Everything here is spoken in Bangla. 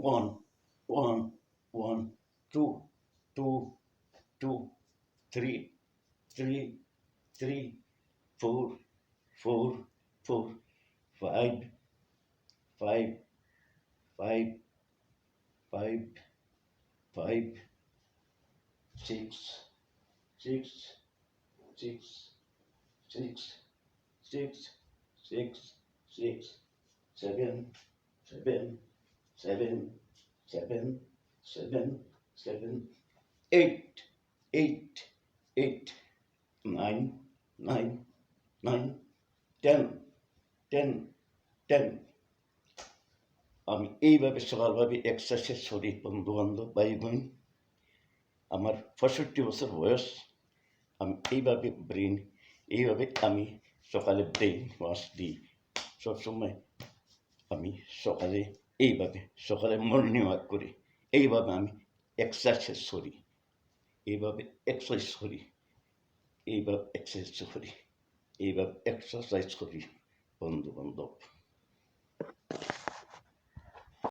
one, one, one, two, two, two, three, three, three, four, four, four, five, five, five, five, five, six, six, six, six, six, six, six, seven, seven, seven, seven, seven, seven, eight, eight, eight, nine, nine, nine, 10, 10, 10। আমি এইভাবে সকালভাবে এক্সারসাইজ করি বন্ধুবান্ধব ভাই বোন। আমার 65 বছর বয়স। আমি এইভাবে আমি সকালে ব্রেন ওয়াশ দিই সবসময়। আমি সকালে মর্নিং ওয়াক করি, এইভাবে আমি এক্সারসাইজ করি, এইভাবে এক্সারসাইজ করি বন্ধু বান্ধব।